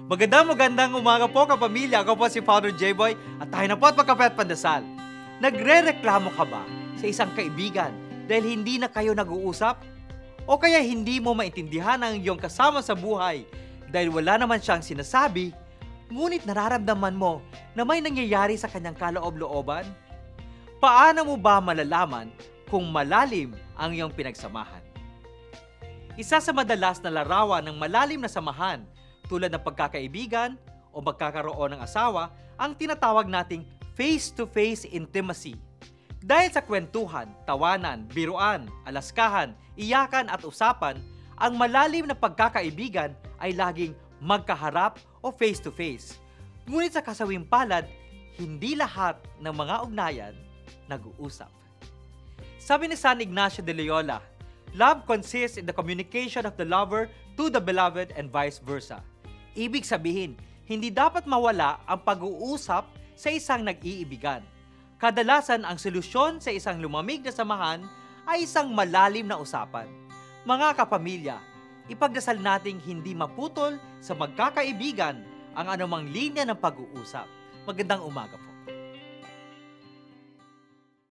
Magandang umaga po kapamilya. Ako po si Father J-Boy at tayo na po at magkape at pandasal. Nagre-reklamo ka ba sa isang kaibigan dahil hindi na kayo nag-uusap? O kaya hindi mo maintindihan ang iyong kasama sa buhay dahil wala naman siyang sinasabi, ngunit nararamdaman mo na may nangyayari sa kanyang kaloob-looban? Paano mo ba malalaman kung malalim ang iyong pinagsamahan? Isa sa madalas na larawan ng malalim na samahan tulad ng pagkakaibigan o magkakaroon ng asawa, ang tinatawag nating face-to-face intimacy. Dahil sa kwentuhan, tawanan, biruan, alaskahan, iyakan at usapan, ang malalim na pagkakaibigan ay laging magkaharap o face-to-face. Ngunit sa kasawing palad, hindi lahat ng mga ugnayan nag-uusap. Sabi ni San Ignacio de Loyola, love consists in the communication of the lover to the beloved and vice versa. Ibig sabihin, hindi dapat mawala ang pag-uusap sa isang nag-iibigan. Kadalasan ang solusyon sa isang lumamig na samahan ay isang malalim na usapan. Mga kapamilya, ipagdasal nating hindi maputol sa magkakaibigan ang anumang linya ng pag-uusap. Magandang umaga po.